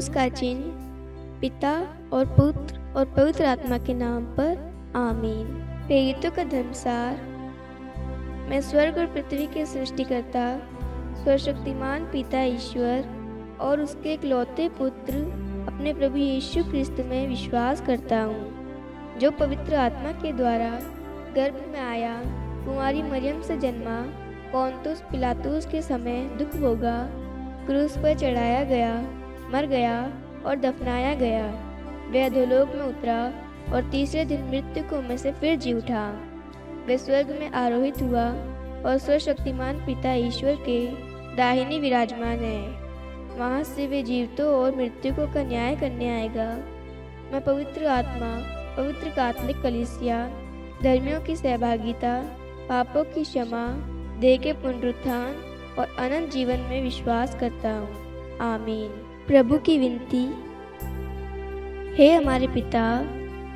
क्रूस का चिन्ह पिता और पुत्र और पवित्र आत्मा के नाम पर आमीन। प्रेरितों का धर्मसार। मैं स्वर्ग और पृथ्वी के सृष्टिकर्ता सर्वशक्तिमान पिता ईश्वर और उसके इकलौते पुत्र अपने प्रभु यीशु क्रिस्त में विश्वास करता हूँ, जो पवित्र आत्मा के द्वारा गर्भ में आया, कुंवारी मरियम से जन्मा, पोंतुस पिलातुस के समय दुख भोगा, क्रूस पर चढ़ाया गया, मर गया और दफनाया गया। वह अधोलोक में उतरा और तीसरे दिन मृत्यु में से फिर जी उठा। वह स्वर्ग में आरोहित हुआ और सर्वशक्तिमान पिता ईश्वर के दाहिने विराजमान है। वहाँ से वे जीवितों और मृतकों का न्याय करने आएगा। मैं पवित्र आत्मा, पवित्र कैथोलिक कलीसिया, धर्मियों की सहभागिता, पापों की क्षमा, देह के पुनरुत्थान और अनंत जीवन में विश्वास करता हूँ। आमीन। प्रभु की विनती। हे हमारे पिता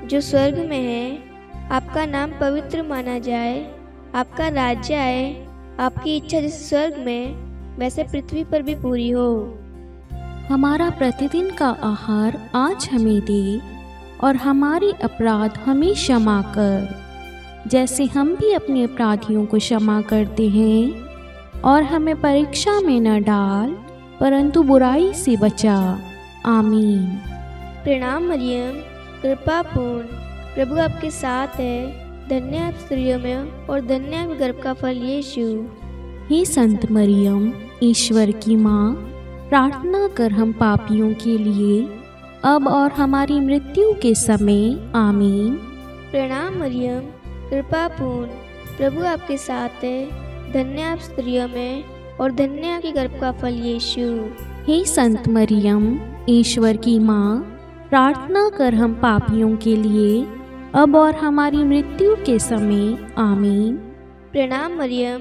जो स्वर्ग में है, आपका नाम पवित्र माना जाए, आपका राज्य आए, आपकी इच्छा जैसे स्वर्ग में वैसे पृथ्वी पर भी पूरी हो। हमारा प्रतिदिन का आहार आज हमें दे और हमारे अपराध हमें क्षमा कर, जैसे हम भी अपने अपराधियों को क्षमा करते हैं, और हमें परीक्षा में न डाल परंतु बुराई से बचा। आमीन। प्रणाम मरियम, कृपा पूर्ण, प्रभु आपके साथ है। धन्य आप स्त्रियों में और धन्य आप गर्भ का फल यीशु। हे संत मरियम, ईश्वर की माँ, प्रार्थना कर हम पापियों के लिए अब और हमारी मृत्यु के समय। आमीन। प्रणाम मरियम, कृपा पूर्ण, प्रभु आपके साथ है। धन्य आप स्त्रियों में और धन्य आपके गर्भ का फल यीशु। हे संत मरियम, ईश्वर की माँ, प्रार्थना कर हम पापियों के लिए अब और हमारी मृत्यु के समय। आमीन। प्रणाम मरियम,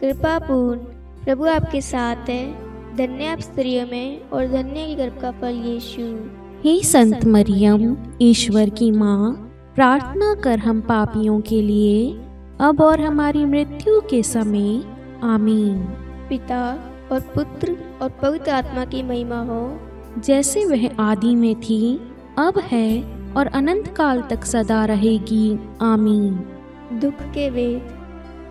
कृपा पूर्ण, प्रभु आपके साथ है। धन्य आप स्त्रियों में और धन्य की गर्भ का फल यीशु। हे संत मरियम, ईश्वर की माँ, प्रार्थना कर हम पापियों के लिए अब और हमारी मृत्यु के समय। आमीन। पिता और पुत्र और पवित्र आत्मा की महिमा हो, जैसे वह आदि में थी, अब है और अनंत काल तक सदा रहेगी। आमीन। दुख के वेद।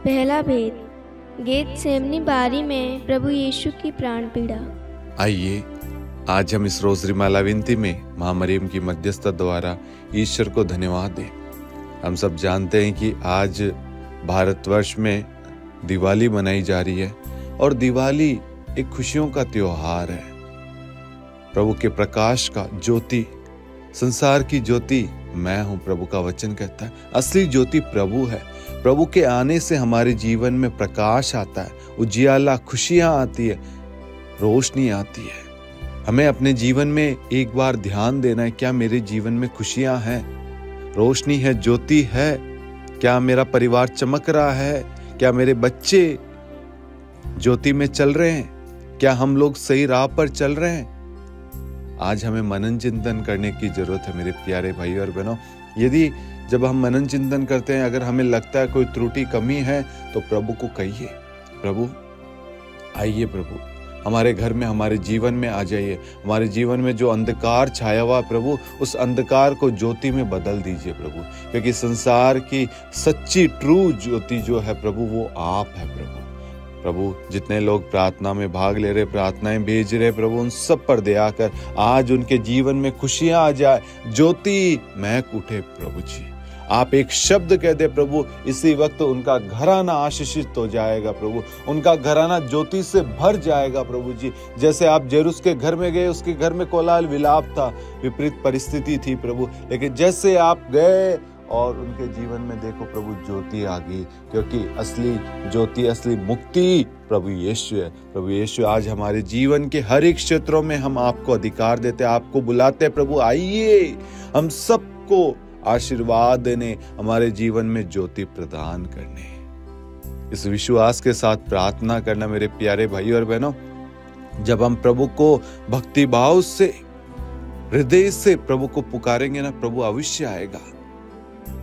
पहला भेद। गेतसेमनी बारी में प्रभु यीशु की प्राण पीड़ा। आइए आज हम इस रोजरी माला विनती में मां मरियम की मध्यस्थता द्वारा ईश्वर को धन्यवाद दें। हम सब जानते हैं कि आज भारतवर्ष में दिवाली मनाई जा रही है और दिवाली एक खुशियों का त्योहार है। प्रभु के प्रकाश का ज्योति, संसार की ज्योति मैं हूं, प्रभु का वचन कहता है। असली ज्योति प्रभु है। प्रभु के आने से हमारे जीवन में प्रकाश आता है, उजियाला, खुशियां आती है, रोशनी आती है। हमें अपने जीवन में एक बार ध्यान देना है, क्या मेरे जीवन में खुशियां हैं, रोशनी है, ज्योति है? क्या मेरा परिवार चमक रहा है? क्या मेरे बच्चे ज्योति में चल रहे हैं? क्या हम लोग सही राह पर चल रहे हैं? आज हमें मनन चिंतन करने की जरूरत है मेरे प्यारे भाई और बहनों। यदि जब हम मनन चिंतन करते हैं, अगर हमें लगता है कोई त्रुटि कमी है, तो प्रभु को कहिए, प्रभु आइए, प्रभु हमारे घर में, हमारे जीवन में आ जाइए। हमारे जीवन में जो अंधकार छाया हुआ प्रभु, उस अंधकार को ज्योति में बदल दीजिए प्रभु, क्योंकि संसार की सच्ची ट्रू ज्योति जो है प्रभु, वो आप है प्रभु। प्रभु जितने लोग प्रार्थना में भाग ले रहे, प्रार्थनाएं भेज रहे प्रभु, उन सब पर दया कर, आज उनके जीवन में खुशियां आ जाए, ज्योति महक उठे प्रभु जी। आप एक शब्द कह दे प्रभु, इसी वक्त उनका घराना आशीषित हो जाएगा प्रभु, उनका घराना ज्योति से भर जाएगा प्रभु जी। जैसे आप जेरूस के घर में गए, उसके घर में कोलाहल विलाप था, विपरीत परिस्थिति थी प्रभु, लेकिन जैसे आप गए और उनके जीवन में देखो प्रभु, ज्योति आ गई, क्योंकि असली ज्योति, असली मुक्ति प्रभु यीशु है। प्रभु यीशु आज हमारे जीवन के हर एक क्षेत्रों में हम आपको अधिकार देते, आपको बुलाते प्रभु, आइए हम सबको आशीर्वाद देने, हमारे जीवन में ज्योति प्रदान करने। इस विश्वास के साथ प्रार्थना करना मेरे प्यारे भाई और बहनों। जब हम प्रभु को भक्ति भाव से, हृदय से प्रभु को पुकारेंगे ना, प्रभु अवश्य आएगा।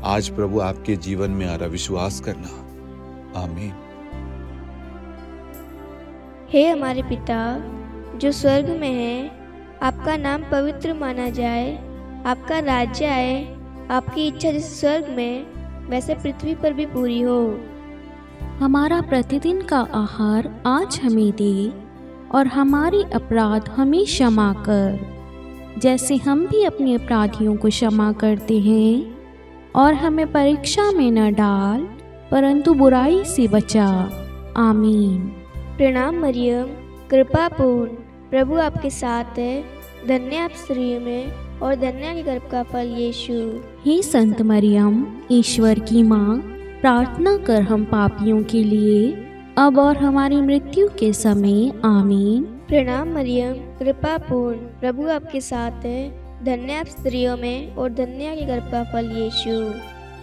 आज प्रभु आपके जीवन में आ रहा, विश्वास करना। आमीन। हे हमारे पिता जो स्वर्ग में है, आपका नाम पवित्र माना जाए, आपका राज्य आए, आपकी इच्छा जैसे स्वर्ग में वैसे पृथ्वी पर भी पूरी हो। हमारा प्रतिदिन का आहार आज हमें दे, और हमारे अपराध हमें क्षमा कर, जैसे हम भी अपने अपराधियों को क्षमा करते हैं। और हमें परीक्षा में न डाल, परंतु बुराई से बचा। आमीन। प्रणाम मरियम, कृपा पूर्ण, प्रभु आपके साथ है। धन्य आप स्त्रियों में और धन्य आपके गर्भ का फल यीशु। हे संत मरियम, ईश्वर की माँ, प्रार्थना कर हम पापियों के लिए, अब और हमारी मृत्यु के समय। आमीन। प्रणाम मरियम, कृपा पूर्ण, प्रभु आपके साथ है। धन्य आप स्त्रियों में और धन्य आपके गर्भ का फल यीशु।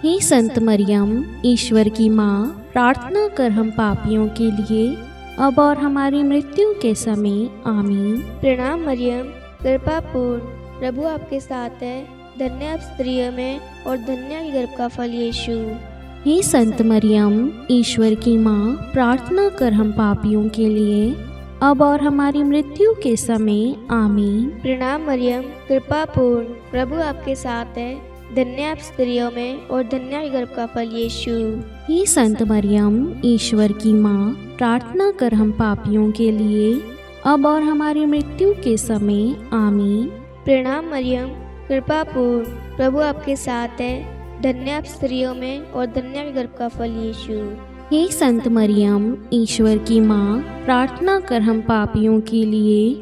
हे संत मरियम, ईश्वर की माँ, प्रार्थना कर हम पापियों के लिए, अब और हमारी मृत्यु के समय। आमीन। प्रणाम मरियम, कृपा पूर्ण, प्रभु आपके साथ है। धन्य आप स्त्रियों में और धन्य आपके गर्भ का फल यीशु। हे संत मरियम, ईश्वर की माँ, प्रार्थना कर हम पापियों के लिए, अब और हमारी मृत्यु के समय। आमीन। प्रणाम मरियम, कृपा पूर्ण, प्रभु आपके साथ है। धन्य आप स्त्रियों में और धन्य आपके गर्भ का फल यीशु। हे संत मरियम, ईश्वर की माँ, प्रार्थना कर हम पापियों के लिए, अब और हमारी मृत्यु के समय। आमीन। प्रणाम मरियम, कृपा पूर्ण, प्रभु आपके साथ है। धन्य आप स्त्रियों में और धन्य आपके गर्भ का फल यीशु। हे संत मरियम, ईश्वर की माँ, प्रार्थना कर हम पापियों के लिए,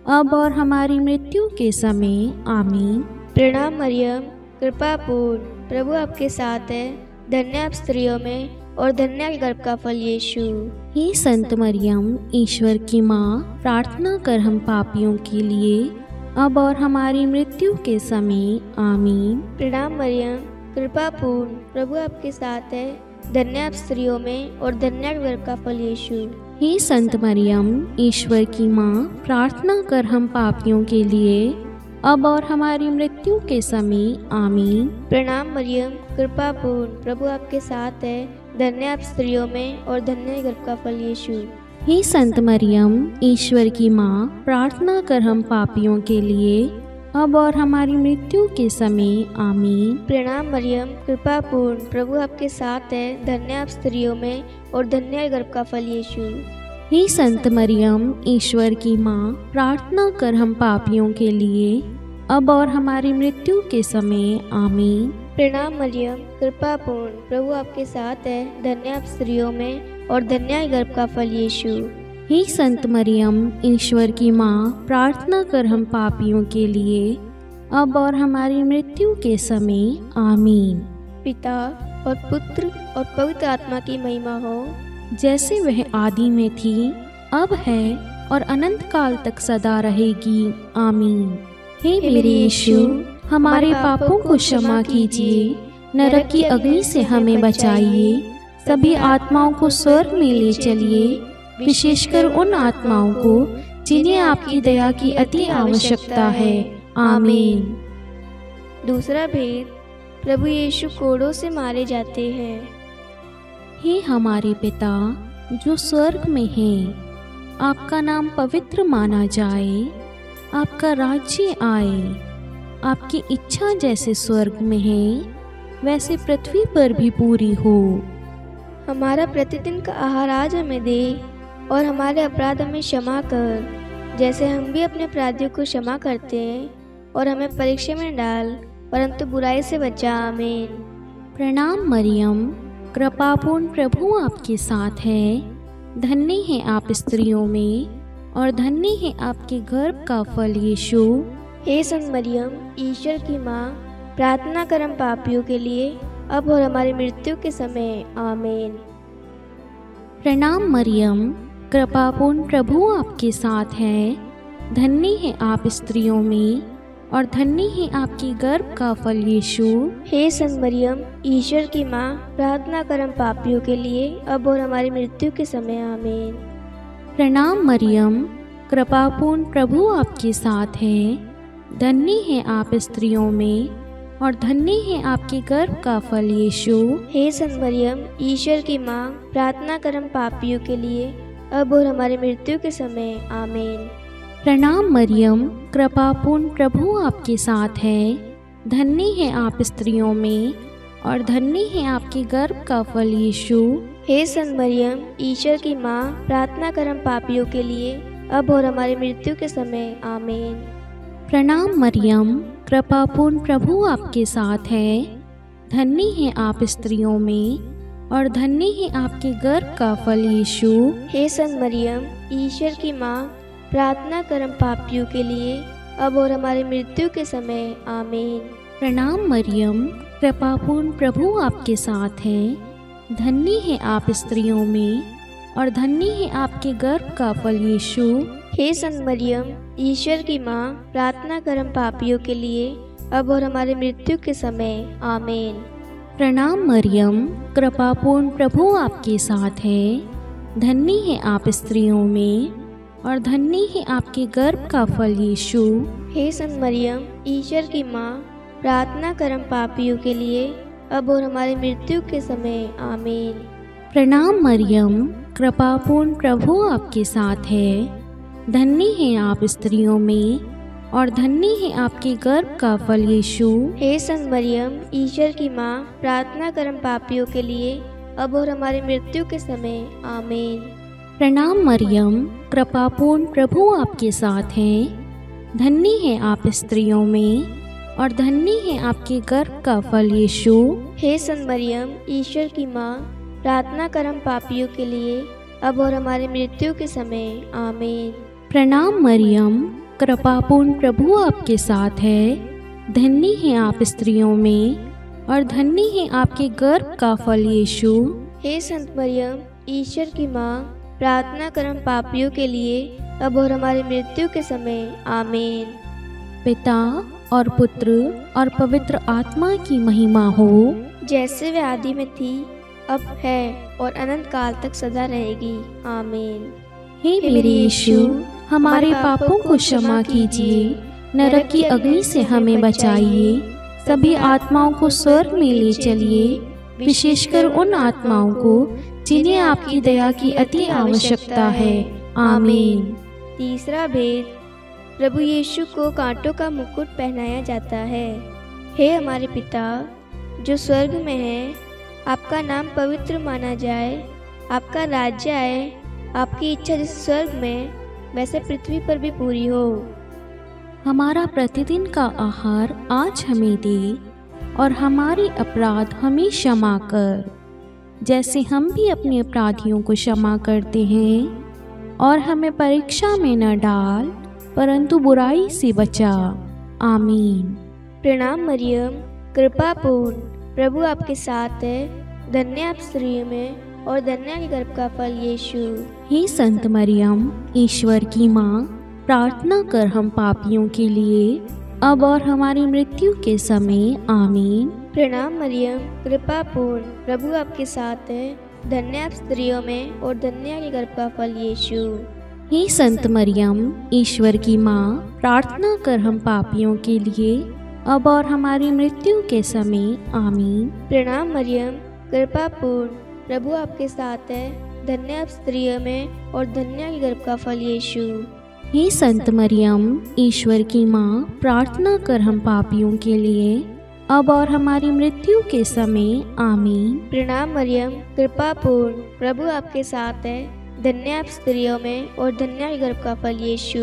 अब और हमारी मृत्यु के समय। आमीन। प्रणाम मरियम, कृपा पूर्ण, प्रभु आपके साथ है। धन्य आप स्त्रियों में और धन्य आपके गर्भ का फल यीशु। हे संत मरियम, ईश्वर की माँ, प्रार्थना कर हम पापियों के लिए, अब और हमारी मृत्यु के समय। आमीन। प्रणाम मरियम, कृपा पूर्ण, प्रभु आपके साथ है। धन्य आप स्त्रियों में और धन्य आपके गर्भ का फल यीशु। हे संत मरियम, ईश्वर की माँ, प्रार्थना कर हम पापियों के लिए, अब और हमारी मृत्यु के समय। आमीन। प्रणाम मरियम, कृपा पूर्ण, प्रभु आपके साथ है। धन्य आप स्त्रियों में और धन्य आपके गर्भ का फल यीशु। हे संत मरियम, ईश्वर की माँ, प्रार्थना कर हम पापियों के लिए, अब और हमारी मृत्यु के समय। आमीन। प्रणाम मरियम, कृपा पूर्ण, प्रभु आपके साथ है। धन्य आप स्त्रियों में और धन्य आपके गर्भ का फल यीशु। हे संत मरियम, ईश्वर की माँ, प्रार्थना कर हम पापियों के लिए, अब और हमारी मृत्यु के समय। आमीन। प्रणाम मरियम, कृपा पूर्ण, प्रभु आपके साथ है। धन्य आप स्त्रियों में और धन्य आपके गर्भ का फल यीशु। हे संत मरियम, ईश्वर की माँ, प्रार्थना कर हम पापियों के लिए, अब और हमारी मृत्यु के समय। आमीन। पिता और पुत्र और पवित्र आत्मा की महिमा हो, जैसे वह आदि में थी, अब है और अनंत काल तक सदा रहेगी। आमीन। हे मेरे यीशु, हमारे पापों को क्षमा कीजिए, नरक की अग्नि से हमें बचाइए, सभी आत्माओं को स्वर्ग में ले चलिए, विशेषकर उन आत्माओं को जिन्हें आपकी दया की अति आवश्यकता है। आमीन। दूसरा भेद, प्रभु यीशु कोड़ों से मारे जाते हैं। हे हमारे पिता जो स्वर्ग में है, आपका नाम पवित्र माना जाए, आपका राज्य आए, आपकी इच्छा जैसे स्वर्ग में है वैसे पृथ्वी पर भी पूरी हो। हमारा प्रतिदिन का आहार आज हमें दे, और हमारे अपराध हमें क्षमा कर, जैसे हम भी अपने अपराधियों को क्षमा करते हैं, और हमें परीक्षा में डाल, परंतु बुराई से बचा। आमीन। प्रणाम मरियम, कृपापूर्ण, प्रभु आपके साथ है। धन्य है आप स्त्रियों में, और धन्य है आपके गर्भ का फल यीशु। हे संत मरियम, ईश्वर की माँ, प्रार्थना कर हम पापियों के लिए, अब और हमारी मृत्यु के समय। आमीन। प्रणाम मरियम, कृपापूर्ण, प्रभु आपके साथ है। धन्य है आप स्त्रियों में, और धन्य है आपके गर्भ का फल यीशु। हे संत मरियम, ईश्वर की माँ, प्रार्थना कर हम पापियों के लिए, अब और हमारी मृत्यु के समय। आमीन। प्रणाम मरियम, कृपापूर्ण, प्रभु आपके साथ है। धन्य है आप स्त्रियों में, और धन्य है आपके गर्भ का फल यीशु। हे संत मरियम, ईश्वर की माँ, प्रार्थना कर हम पापियों के लिए, अब और हमारी मृत्यु के समय। आमीन। प्रणाम मरियम, कृपापूर्ण प्रभु आपके साथ है। धन्य है आप स्त्रियों में और धन्य है आपके गर्भ का फल यीशु। हे संत मरियम, ईश्वर की माँ, प्रार्थना कर हम पापियों के लिए, अब और हमारी मृत्यु के समय। आमीन। प्रणाम मरियम, कृपापूर्ण प्रभु आपके साथ है। धन्य है आप स्त्रियों में और धन्य है आपके गर्भ का फल यीशु। हे संत मरियम, ईश्वर की माँ, प्रार्थना कर हम पापियों के लिए, अब और हमारी मृत्यु के समय। आमीन। प्रणाम मरियम, कृपापूर्ण प्रभु आपके साथ है। धन्य है आप स्त्रियों में और धन्य है आपके गर्भ का फल यीशु। हे संत मरियम, ईश्वर की माँ, प्रार्थना कर हम पापियों के लिए, अब और हमारे मृत्यु के समय। आमीन। प्रणाम मरियम, कृपापूर्ण प्रभु आपके साथ है। धन्य है आप स्त्रियों में और धन्य है आपके गर्भ का फल यीशु। हे संत मरियम, ईश्वर की माँ, प्रार्थना कर हम पापियों के लिए, अब और हमारी मृत्यु के समय। आमीन। प्रणाम मरियम, कृपापूर्ण प्रभु आपके साथ है। धन्य है आप स्त्रियों में और धन्य है आपके गर्भ का फल यीशु। हे संत मरियम, ईश्वर की माँ, प्रार्थना कर हम पापियों के लिए, अब और हमारी मृत्यु के समय। आमीन। प्रणाम मरियम, कृपापूर्ण प्रभु आपके साथ है। धन्य है आप स्त्रियों में और धन्य है आपके गर्भ का फल यीशु। हे संत मरियम, ईश्वर की माँ, प्रार्थना कर हम पापियों के लिए, अब और हमारी मृत्यु के समय। आमीन। प्रणाम मरियम, कृपापूर्ण प्रभु आपके साथ है। धन्य है आप स्त्रियों में और धन्य है आपके गर्भ का फल यीशु। हे संत मरियम, ईश्वर की माँ, प्रार्थना कर हम पापियों के लिए, अब और हमारी मृत्यु के समय। आमीन। पिता और पुत्र और पवित्र आत्मा की महिमा हो, जैसे वे आदि में थी, अब है और अनंत काल तक सदा रहेगी। आमीन। हे मेरे यीशु, हमारे पापों को क्षमा कीजिए, नरक की अग्नि से हमें बचाइए, सभी आत्माओं को स्वर्ग में ले चलिए, विशेषकर उन आत्माओं को जिन्हें आपकी दया की अति आवश्यकता है। आमीन। तीसरा भेद, प्रभु यीशु को कांटों का मुकुट पहनाया जाता है। हे हमारे पिता जो स्वर्ग में है, आपका नाम पवित्र माना जाए, आपका राज्य आए, आपकी इच्छा जैसे स्वर्ग में वैसे पृथ्वी पर भी पूरी हो। हमारा प्रतिदिन का आहार आज हमें दे और हमारे अपराध हमें क्षमा कर, जैसे हम भी अपने अपराधियों को क्षमा करते हैं, और हमें परीक्षा में न डाल परंतु बुराई से बचा। आमीन। प्रणाम मरियम, कृपा पूर्ण, प्रभु आपके साथ है। धन्य आप स्त्रियों में और धन्य के गर्भ का फल यीशु। हे संत मरियम, ईश्वर की माँ, प्रार्थना कर हम पापियों के लिए, अब और हमारी मृत्यु के समय। आमीन। प्रणाम मरियम, कृपा पूर्ण, प्रभु आपके साथ है। धन्य आप स्त्रियों में और धन्य के गर्भ का फल यीशु। हे संत मरियम, ईश्वर की माँ, प्रार्थना कर हम पापियों के लिए, अब और हमारी मृत्यु के समय। आमीन। प्रणाम मरियम, कृपा पूर्ण, प्रभु आपके साथ है। धन्य आप स्त्रियों में और धन्य के गर्भ का फल यीशु। हे संत मरियम, ईश्वर की माँ, प्रार्थना कर हम पापियों के लिए, अब और हमारी मृत्यु के समय। आमीन। प्रणाम मरियम, कृपा पूर्ण, प्रभु आपके साथ है। धन्य आप स्त्रियों में और धन्य के गर्भ का फल यीशु।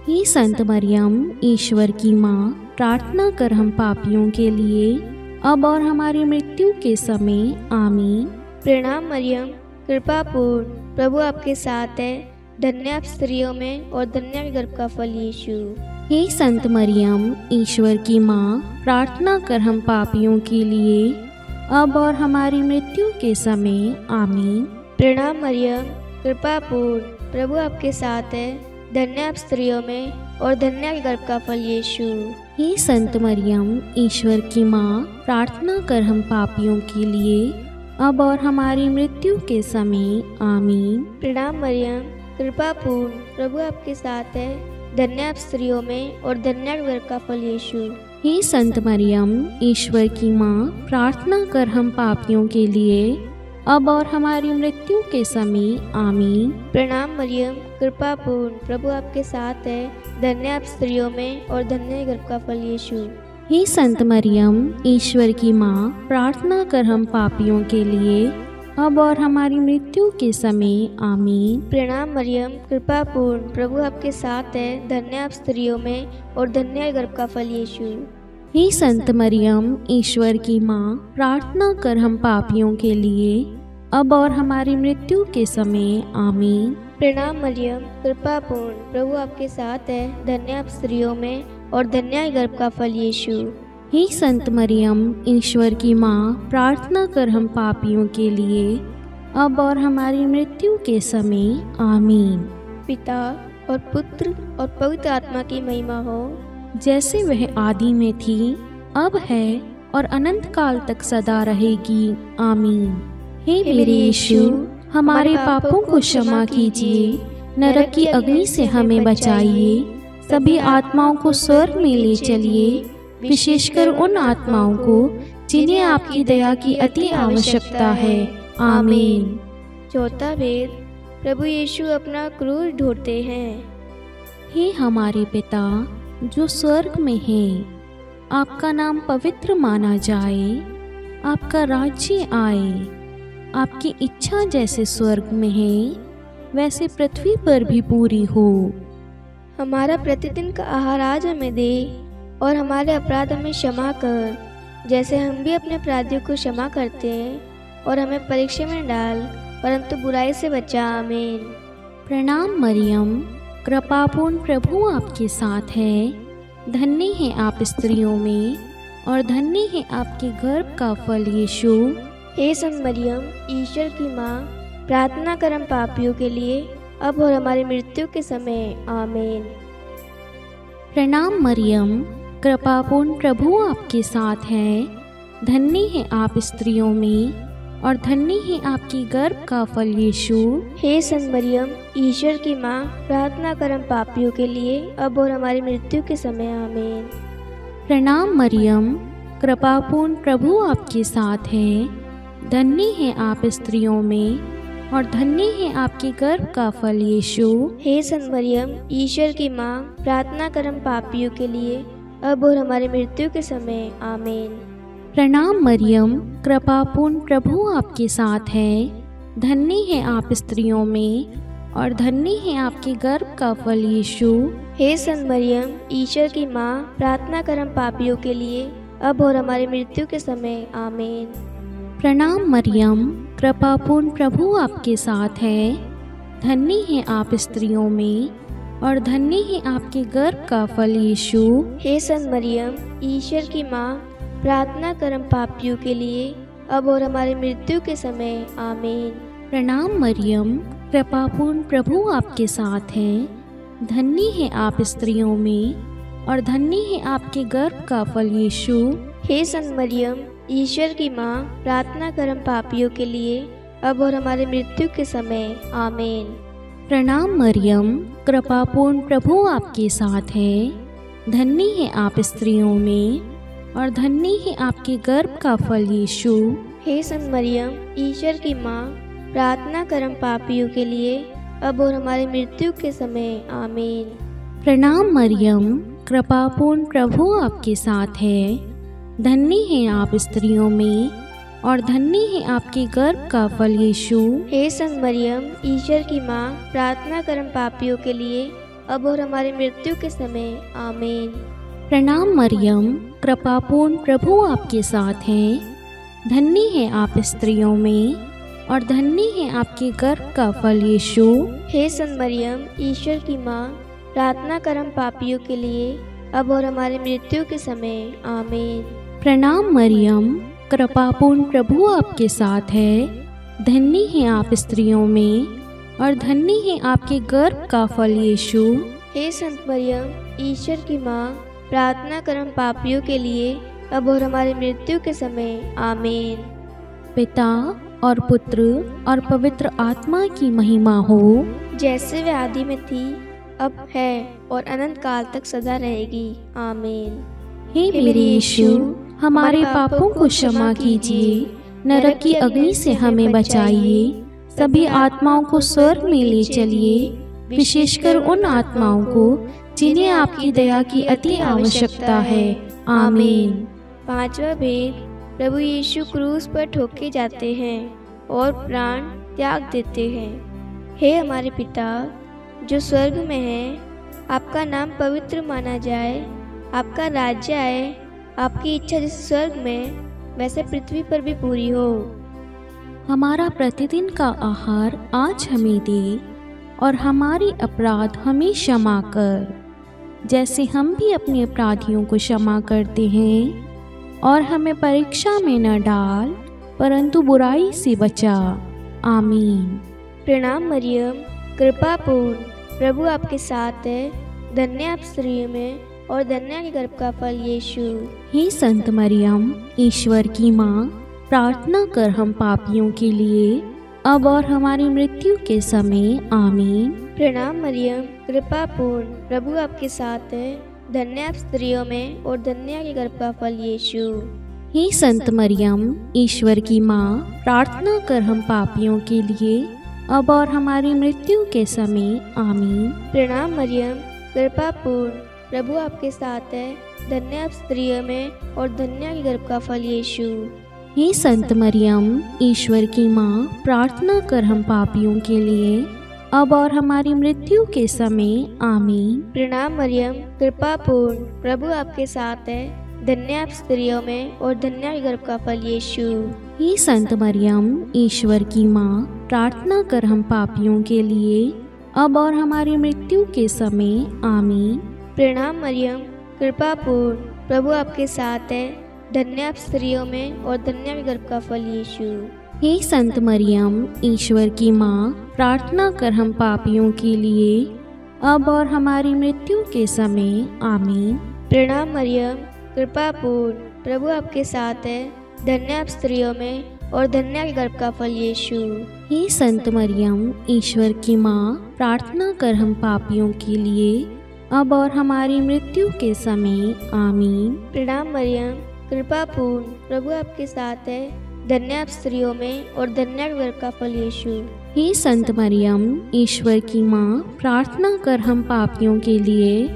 हे संत मरियम, ईश्वर की माँ, प्रार्थना कर हम पापियों के लिए, अब और हमारी मृत्यु के समय। आमीन। प्रणाम मरियम, कृपा पूर्ण, प्रभु आपके साथ है। धन्य आप स्त्रियों में और धन्य के गर्भ का फल यीशु। हे संत मरियम, ईश्वर की माँ, प्रार्थना कर हम पापियों के लिए, अब और हमारी मृत्यु के समय। आमीन। प्रणाम मरियम, कृपा पूर्ण, प्रभु आपके साथ है। धन्य आप स्त्रियों में और धन्य के गर्भ का फल यीशु। हे संत मरियम, ईश्वर की माँ, प्रार्थना कर हम पापियों के लिए, अब और हमारी मृत्यु के समय। आमीन। प्रणाम मरियम, कृपा पूर्ण, प्रभु आपके साथ है। धन्य आप स्त्रियों में और धन्य के गर्भ का फल यीशु। हे संत मरियम, ईश्वर की माँ, प्रार्थना कर हम पापियों के लिए, अब और हमारी मृत्यु के समय आमीन। प्रणाम मरियम, कृपा पूर्ण, प्रभु आपके साथ है। धन्य आप स्त्रियों में और धन्य है गर्भ का फल यीशु। हे संत मरियम, ईश्वर की माँ, प्रार्थना कर हम पापियों के लिए, अब और हमारी मृत्यु के समय आमीन। प्रणाम मरियम, कृपा पूर्ण, प्रभु आपके साथ है। धन्य आप स्त्रियों में और धन्य है गर्भ का फल यीशु। हे संत मरियम, ईश्वर की माँ, प्रार्थना कर हम पापियों के लिए, अब और हमारी मृत्यु के समय आमीन। प्रणाम मरियम, कृपा पूर्ण, प्रभु आपके साथ है। धन्य आप स्त्रियों में और धन्य है गर्भ का फल यीशु। हे संत मरियम, ईश्वर की माँ, प्रार्थना कर हम पापियों के लिए, अब और हमारी मृत्यु के समय आमीन। पिता और पुत्र और पवित्र आत्मा की महिमा हो, जैसे वह आदि में थी, अब है और अनंत काल तक सदा रहेगी, आमीन। हे मेरे यीशु, हमारे पापों को क्षमा कीजिए, नरक की अग्नि से हमें बचाइए, सभी आत्माओं को स्वर्ग में ले चलिए, विशेषकर उन आत्माओं को जिन्हें आपकी दया की अति आवश्यकता है, आमीन। चौथा वेद, प्रभु यीशु अपना क्रूस ढोते हैं। हे हमारे पिता जो स्वर्ग में है, आपका नाम पवित्र माना जाए, आपका राज्य आए, आपकी इच्छा जैसे स्वर्ग में है वैसे पृथ्वी पर भी पूरी हो। हमारा प्रतिदिन का आहार आज हमें दे, और हमारे अपराध हमें क्षमा कर, जैसे हम भी अपने अपराधियों को क्षमा करते हैं, और हमें परीक्षा में न डाल, परंतु बुराई से बचा, आमीन। प्रणाम मरियम, कृपापूर्ण, प्रभु आपके साथ है। धन्य है आप स्त्रियों में और धन्य है आपके गर्भ का फल यीशु। हे संत मरियम, ईश्वर की माँ, प्रार्थना कर हम पापियों के लिए, अब और हमारी मृत्यु के समय, आमीन। प्रणाम मरियम, कृपापूर्ण, प्रभु आपके साथ है। धन्य है आप स्त्रियों में और धन्य है आपकी गर्भ का फल यीशु। हे संत मरियम, ईश्वर की माँ, प्रार्थना कर हम पापियों के लिए, अब और हमारी मृत्यु के समय, आमीन। प्रणाम मरियम, कृपापूर्ण, प्रभु आपके साथ है। धन्य है आप स्त्रियों में और धन्य है आपके गर्भ का फल यीशु। हे संत मरियम, ईश्वर की माँ, प्रार्थना कर हम पापियों के लिए, अब और हमारी मृत्यु के समय, आमीन। प्रणाम मरियम, कृपापूर्ण, प्रभु आपके साथ है। धन्य है आप स्त्रियों में और धन्य है आपके गर्भ का फल यीशु। हे संत मरियम, ईश्वर की माँ, प्रार्थना कर हम पापियों के लिए, अब और हमारी मृत्यु के समय, आमीन। प्रणाम मरियम, कृपापूर्ण, प्रभु आपके साथ है। धन्य है आप स्त्रियों में और धन्य है आपके गर्भ का फल यीशु। हे संत मरियम, ईश्वर की माँ, प्रार्थना कर हम पापियों के लिए, अब और हमारी मृत्यु के समय, आमीन। प्रणाम मरियम, कृपापूर्ण, प्रभु आपके साथ है। धन्य है आप स्त्रियों में और धन्य है आपके गर्भ का फल यीशु। हे संत मरियम, ईश्वर की माँ, प्रार्थना कर हम पापियों के लिए, अब और हमारी मृत्यु के समय, आमीन। प्रणाम मरियम, कृपापूर्ण, प्रभु आपके साथ है। धन्य है आप स्त्रियों में और धन्य है आपके गर्भ का फल यीशु। हे संत मरियम, ईश्वर की माँ, प्रार्थना कर हम पापियों के लिए, अब और हमारी मृत्यु के समय, आमीन। प्रणाम मरियम, कृपापूर्ण, प्रभु आपके साथ है। धन्य है आप स्त्रियों में और धन्य है आपके गर्भ का फल यीशु। हे संत मरियम, ईश्वर की माँ, प्रार्थना कर हम पापियों के लिए, अब और हमारी मृत्यु के समय, आमीन। प्रणाम मरियम, कृपापूर्ण, प्रभु आपके साथ है। धन्य है आप स्त्रियों में और धन्य है आपके गर्भ का फल यीशु। हे संत मरियम, ईश्वर की माँ, प्रार्थना कर हम पापियों के लिए, अब और हमारी मृत्यु के समय, आमीन। प्रणाम मरियम, कृपापूर्ण, प्रभु आपके साथ है। धन्य है आप स्त्रियों में और धन्य है आपके गर्भ का फल यीशु। हे संत मरियम, ईश्वर की माँ, प्रार्थना कर हम पापियों के लिए, अब और हमारी मृत्यु के समय, आमीन। पिता और पुत्र और पवित्र आत्मा की महिमा हो, जैसे वे आदि में थी, अब है और अनंत काल तक सदा रहेगी, आमीन। हे मेरे यीशु, हमारे पापों को क्षमा कीजिए, नरक की अग्नि से हमें बचाइए। सभी आत्माओं को स्वर्ग में ले चलिए, विशेषकर उन आत्माओं को जिन्हें आपकी दया की अति आवश्यकता है। आमीन। पांचवा भेद, प्रभु यीशु क्रूस पर ठोके जाते हैं और प्राण त्याग देते हैं। हे हमारे पिता जो स्वर्ग में है, आपका नाम पवित्र माना जाए, आपका राज्य आए, आपकी इच्छा जैसे स्वर्ग में वैसे पृथ्वी पर भी पूरी हो। हमारा प्रतिदिन का आहार आज हमें दे, और हमारे अपराध हमें क्षमा कर, जैसे हम भी अपने अपराधियों को क्षमा करते हैं। और हमें परीक्षा में न डाल, परंतु बुराई से बचा। आमीन। प्रणाम मरियम, कृपा पूर्ण, प्रभु आपके साथ है, धन्य आप स्त्रियों में और धन्य के गर्भ का फल यीशु। हे संत मरियम, ईश्वर की माँ, प्रार्थना कर हम पापियों के लिए, अब और हमारी मृत्यु के समय। आमीन। प्रणाम मरियम, कृपा पूर्ण, प्रभु आपके साथ है, धन्य आप स्त्रियों में और धन्य के गर्भ का फल यीशु। हे संत मरियम, ईश्वर की माँ, प्रार्थना कर हम पापियों के लिए, अब और हमारी मृत्यु के समय। आमीन। प्रणाम मरियम, कृपा पूर्ण, प्रभु आपके साथ है, धन्य आप स्त्रियों में और धन्य के गर्भ का फल यीशु। हे संत मरियम, ईश्वर की माँ, प्रार्थना कर हम पापियों के लिए, अब और हमारी मृत्यु के समय। आमीन। प्रणाम मरियम, कृपा पूर्ण, प्रभु आपके साथ है, धन्य आप स्त्रियों में और धन्य के गर्भ का फल यीशु। हे संत मरियम, ईश्वर की माँ, प्रार्थना कर हम पापियों के लिए, अब और हमारी मृत्यु के समय। आमीन। प्रणाम मरियम, कृपा पूर्ण, प्रभु आपके साथ है, धन्य आप स्त्रियों में और धन्य के गर्भ का फल यीशु। हे संत मरियम, ईश्वर की माँ, प्रार्थना कर हम पापियों के लिए, अब और हमारी मृत्यु के समय। आमीन। प्रणाम मरियम, कृपा पूर्ण, प्रभु आपके साथ है, धन्य आप स्त्रियों में और धन्य के गर्भ का फल यीशु। हे संत मरियम, ईश्वर की माँ, प्रार्थना कर हम पापियों के लिए, अब और हमारी मृत्यु के समय। आमीन। प्रणाम मरियम, कृपा पूर्ण, प्रभु आपके साथ है, धन्य आप स्त्रियों में और धन्य के गर्भ का फल यीशु। हे संत मरियम, ईश्वर की माँ, प्रार्थना कर हम पापियों के लिए,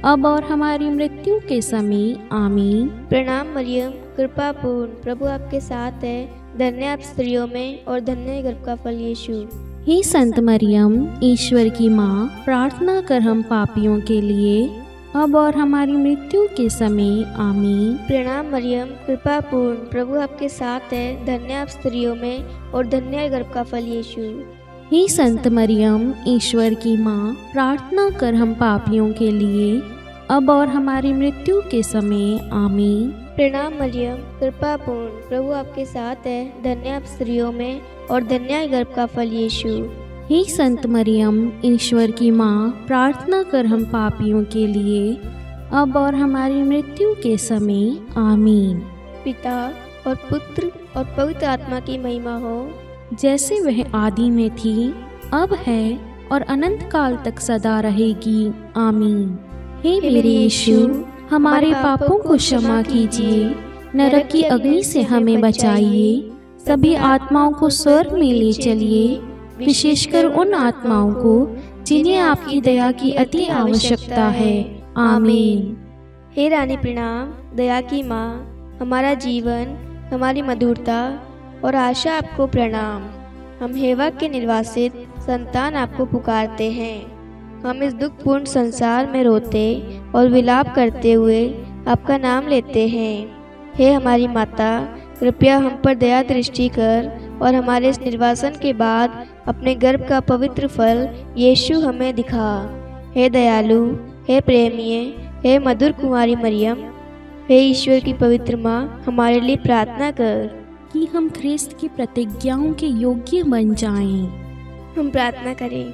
अब और हमारी मृत्यु के समय। आमीन। प्रणाम मरियम, कृपा पूर्ण, प्रभु आपके साथ है, धन्य आप स्त्रियों में और धन्य के गर्भ का फल यीशु। हे संत मरियम, ईश्वर की माँ, प्रार्थना कर हम पापियों के लिए, अब और हमारी मृत्यु के समय। आमीन। प्रणाम मरियम, कृपा पूर्ण, प्रभु आपके साथ है, धन्य आप स्त्रियों में और धन्य के गर्भ का फल यीशु। हे संत मरियम, ईश्वर की माँ, प्रार्थना कर हम पापियों के लिए, अब और हमारी मृत्यु के समय। आमीन। प्रणाम मरियम, कृपा पूर्ण, प्रभु आपके साथ है, धन्य आप स्त्रियों में और धन्य के गर्भ का फल यीशु। हे संत मरियम, ईश्वर की माँ, प्रार्थना कर हम पापियों के लिए, अब और हमारी मृत्यु के समय। आमीन। पिता और पुत्र और पवित्र आत्मा की महिमा हो, जैसे वह आदि में थी, अब है और अनंत काल तक सदा रहेगी। आमीन। हे मेरे यीशु, हमारे पापों को क्षमा कीजिए, नरक की अग्नि से हमें बचाइए, सभी आत्माओं को स्वर्ग में ले चलिए, विशेषकर उन आत्माओं को जिन्हें आपकी दया की अति आवश्यकता है। आमीन। हे रानी प्रणाम, दया की माँ, हमारा जीवन, हमारी मधुरता और आशा आपको प्रणाम। हम हेवा के निर्वासित संतान आपको पुकारते हैं। हम इस दुखपूर्ण संसार में रोते और विलाप करते हुए आपका नाम लेते हैं। हे हमारी माता, कृपया हम पर दया दृष्टि कर और हमारे इस निर्वासन के बाद अपने गर्भ का पवित्र फल यीशु हमें दिखा। हे दयालु, हे प्रेमीय, हे मधुर कुमारी मरियम, हे ईश्वर की पवित्र माँ, हमारे लिए प्रार्थना कर कि हम ख्रिस्त की प्रतिज्ञाओं के योग्य बन जाएं। हम प्रार्थना करें।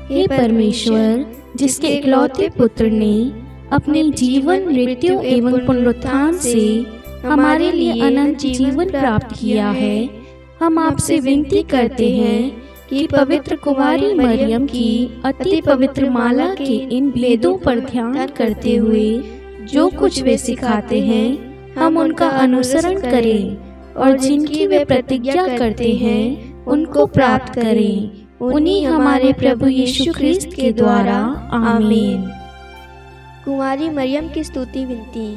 हे परमेश्वर, जिसके इकलौते पुत्र ने अपने जीवन, मृत्यु एवं पुनरुत्थान से हमारे लिए अनंत जीवन प्राप्त किया है, हम आपसे विनती करते हैं कि पवित्र कुमारी मरियम की अति पवित्र माला के इन भेदों पर ध्यान करते हुए जो कुछ वे सिखाते हैं, हम उनका अनुसरण करें और जिनकी वे प्रतिज्ञा करते हैं उनको प्राप्त करें। उन्हीं हमारे प्रभु यीशु ख्रिस्त के द्वारा। आमीन। कुंवारी मरियम की स्तुति विनती।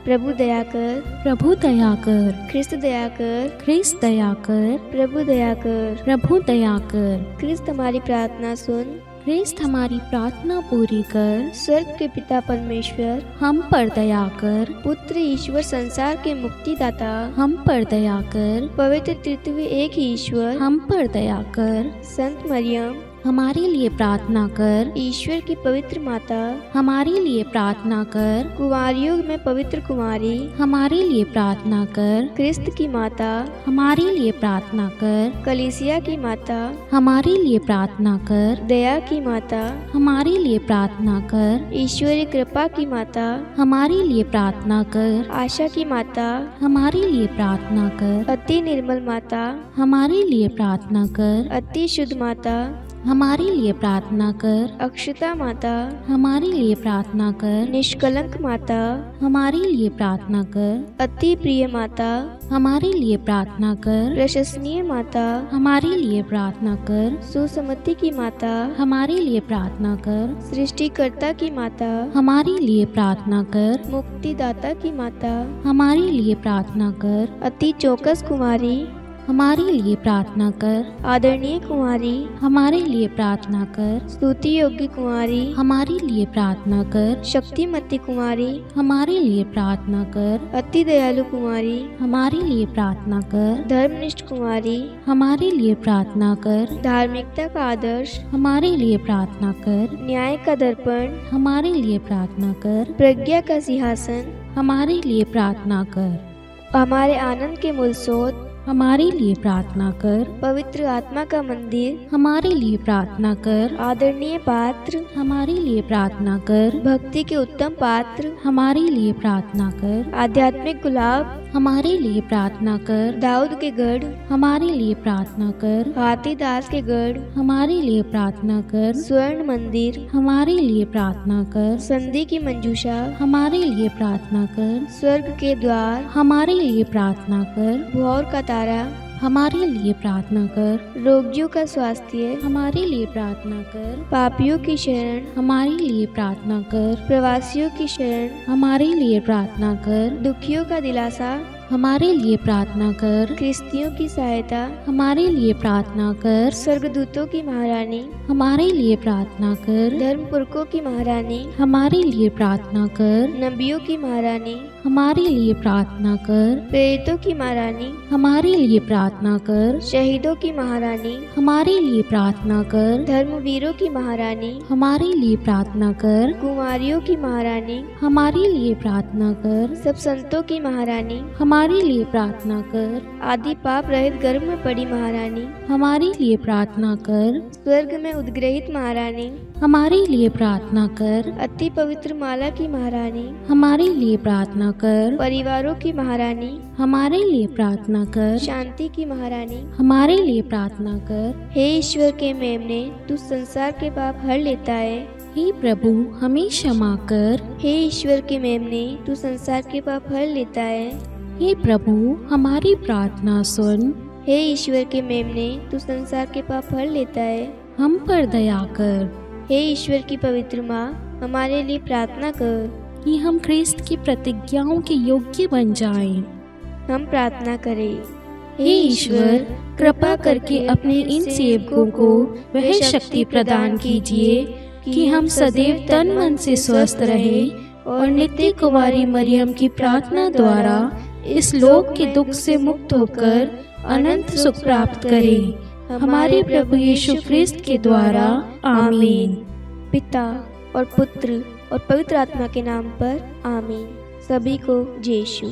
प्रभु दया कर, प्रभु दया कर, ख्रिस्त दया कर, ख्रिस्त दया कर, प्रभु दया कर, प्रभु दया कर। ख्रिस्त हमारी प्रार्थना सुन, ख्रिस्त हमारी प्रार्थना पूरी कर। स्वर्ग के पिता परमेश्वर, हम पर दया कर। पुत्र ईश्वर संसार के मुक्तिदाता, हम पर दया कर। पवित्र तृतीय एक ही ईश्वर, हम पर दया कर। संत मरियम, हमारे लिए प्रार्थना कर। ईश्वर की पवित्र माता, हमारे लिए प्रार्थना कर। कुंवारियों में पवित्र कुमारी, हमारे लिए प्रार्थना कर। ख्रिस्त की माता, हमारे लिए प्रार्थना कर। कलीसिया की माता, हमारे लिए प्रार्थना कर। दया की माता, हमारे लिए प्रार्थना कर। ईश्वरी कृपा की माता, हमारे लिए प्रार्थना कर। आशा की माता, हमारे लिए प्रार्थना कर। अति निर्मल माता, हमारे लिए प्रार्थना कर। अति शुद्ध माता, हमारे लिए प्रार्थना कर। अक्षता माता, हमारे लिए प्रार्थना कर। निष्कलंक माता, हमारे लिए प्रार्थना कर। अति प्रिय माता, हमारे लिए प्रार्थना कर। प्रशंसनीय माता, हमारे लिए प्रार्थना कर। सुसमति की माता, हमारे लिए प्रार्थना कर। सृष्टिकर्ता की माता, हमारे लिए प्रार्थना कर। मुक्तिदाता की माता, हमारे लिए प्रार्थना कर। अति चौकस कुमारी, हमारे लिए प्रार्थना कर। आदरणीय कुमारी, हमारे लिए प्रार्थना कर। स्तुति योग्य कुमारी, हमारे लिए प्रार्थना कर। शक्तिमती कुमारी, हमारे लिए प्रार्थना कर। अति दयालु कुमारी, हमारे लिए प्रार्थना कर। धर्मनिष्ठ कुमारी, हमारे लिए प्रार्थना कर। धार्मिकता का आदर्श, हमारे लिए प्रार्थना कर। न्याय का दर्पण, हमारे लिए प्रार्थना कर। प्रज्ञा का सिंहासन, हमारे लिए प्रार्थना कर। हमारे आनंद के मूल स्रोत, हमारे लिए प्रार्थना कर। पवित्र आत्मा का मंदिर, हमारे लिए प्रार्थना कर। आदरणीय पात्र, हमारे लिए प्रार्थना कर। भक्ति के उत्तम पात्र, हमारे लिए प्रार्थना कर। आध्यात्मिक गुलाब, हमारे लिए प्रार्थना कर। दाऊद के गढ़, हमारे लिए प्रार्थना कर। हाथीदास के गढ़, हमारे लिए प्रार्थना कर। स्वर्ण मंदिर, हमारे लिए प्रार्थना कर। संधि की मंजूषा, हमारे लिए प्रार्थना कर। स्वर्ग के द्वार, हमारे लिए प्रार्थना कर। भोर का तारा, हमारे लिए प्रार्थना कर। रोगियों का स्वास्थ्य, हमारे लिए प्रार्थना कर। पापियों की शरण, हमारे लिए प्रार्थना कर। प्रवासियों की शरण, हमारे लिए प्रार्थना कर। दुखियों का दिलासा, हमारे लिए प्रार्थना कर। क्रिस्तियों की सहायता, हमारे लिए प्रार्थना कर। स्वर्गदूतों की महारानी, हमारे लिए प्रार्थना कर। धर्मपुरखों की महारानी, हमारे लिए प्रार्थना कर। नबियों की महारानी, हमारे लिए प्रार्थना कर। प्रेरितों की महारानी, हमारे लिए प्रार्थना कर। शहीदों की महारानी, हमारे लिए प्रार्थना कर। धर्मवीरों की महारानी, हमारे लिए प्रार्थना कर। कुमारियों की महारानी, हमारे लिए प्रार्थना कर। सब संतों की महारानी, हमारे लिए प्रार्थना कर। आदि पाप रहित गर्भ में पड़ी महारानी, हमारे लिए प्रार्थना कर। स्वर्ग में उद्ग्रहित महारानी, हमारे लिए प्रार्थना कर। अति पवित्र माला की महारानी, हमारे लिए प्रार्थना कर। परिवारों की महारानी, हमारे लिए प्रार्थना कर। शांति की महारानी, हमारे लिए प्रार्थना कर। हे ईश्वर के मेमने, तू संसार के पाप हर लेता है। हे प्रभु हमें क्षमा कर। हे ईश्वर के मेमने, तू संसार के पाप हर लेता है। हे प्रभु हमारी प्रार्थना सुन। हे ईश्वर के मेमने, तू संसार के पाप हर लेता है। हम पर दया कर। हे ईश्वर की पवित्र माँ, हमारे लिए प्रार्थना कर कि हम ख्रिस्त की प्रतिज्ञाओं के योग्य बन जाएं। हम प्रार्थना करें। हे ईश्वर कृपा करके अपने इन सेवकों को वह शक्ति प्रदान कीजिए कि हम सदैव तन मन से स्वस्थ रहें और नित्य कुमारी मरियम की प्रार्थना द्वारा इस लोक के दुख से मुक्त होकर अनंत सुख प्राप्त करें। हमारे प्रभु यीशु ख्रिस्त के द्वारा। आमीन। पिता और पुत्र और पवित्र आत्मा के नाम पर। आमीन। सभी को जय यीशु।